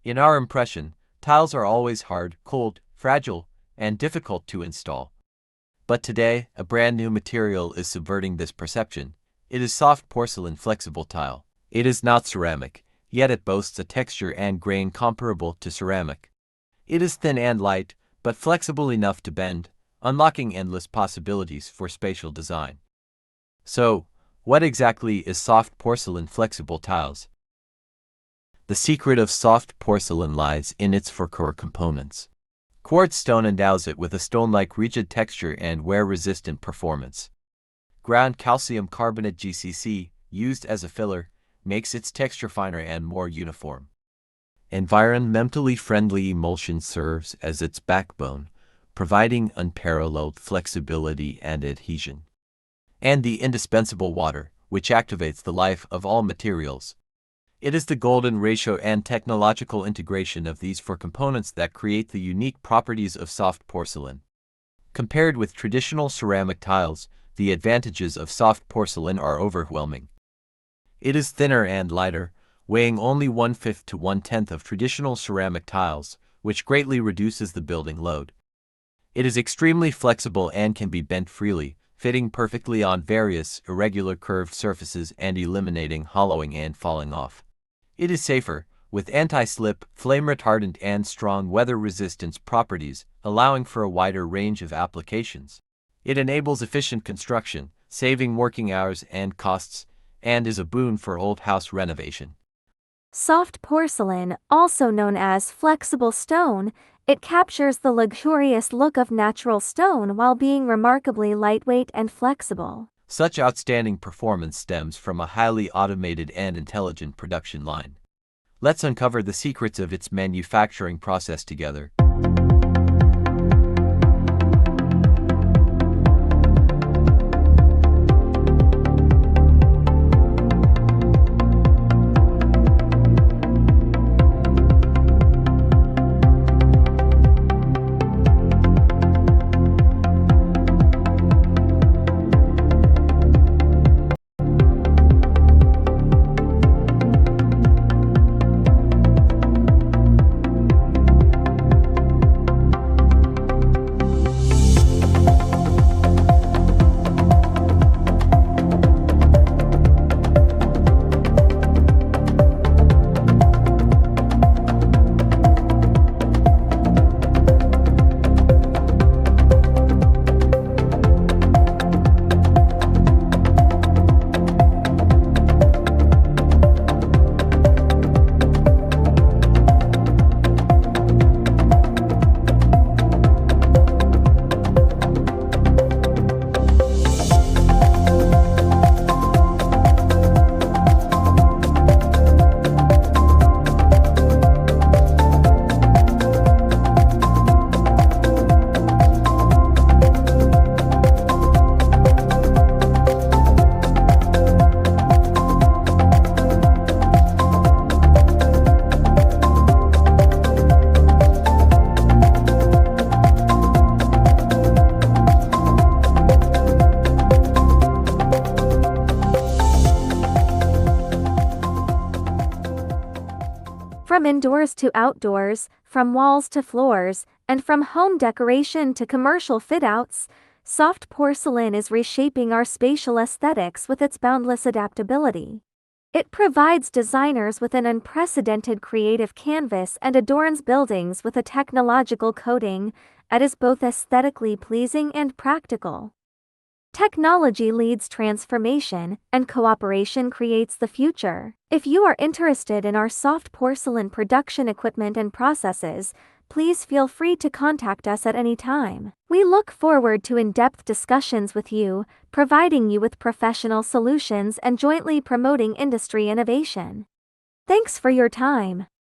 In our impression, tiles are always hard, cold, fragile, and difficult to install. But today, a brand new material is subverting this perception. It is soft porcelain flexible tile. It is not ceramic, yet it boasts a texture and grain comparable to ceramic. It is thin and light, but flexible enough to bend, unlocking endless possibilities for spatial design. So, what exactly is soft porcelain flexible tiles? The secret of soft porcelain lies in its four core components. Quartz stone endows it with a stone-like rigid texture and wear-resistant performance. Ground calcium carbonate (GCC), used as a filler, makes its texture finer and more uniform. Environmentally friendly emulsion serves as its backbone, providing unparalleled flexibility and adhesion. And the indispensable water, which activates the life of all materials. It is the golden ratio and technological integration of these four components that create the unique properties of soft porcelain. Compared with traditional ceramic tiles, the advantages of soft porcelain are overwhelming. It is thinner and lighter, weighing only 1/5 to 1/10 of traditional ceramic tiles, which greatly reduces the building load. It is extremely flexible and can be bent freely, fitting perfectly on various irregular curved surfaces and eliminating hollowing and falling off. It is safer, with anti-slip, flame-retardant and strong weather resistance properties, allowing for a wider range of applications. It enables efficient construction, saving working hours and costs, and is a boon for old house renovation. Soft porcelain, also known as flexible stone, it captures the luxurious look of natural stone while being remarkably lightweight and flexible. Such outstanding performance stems from a highly automated and intelligent production line. Let's uncover the secrets of its manufacturing process together. From indoors to outdoors, from walls to floors, and from home decoration to commercial fit-outs, soft porcelain is reshaping our spatial aesthetics with its boundless adaptability. It provides designers with an unprecedented creative canvas and adorns buildings with a technological coating that is both aesthetically pleasing and practical. Technology leads transformation, and cooperation creates the future. If you are interested in our soft porcelain production equipment and processes, please feel free to contact us at any time. We look forward to in-depth discussions with you, providing you with professional solutions and jointly promoting industry innovation. Thanks for your time.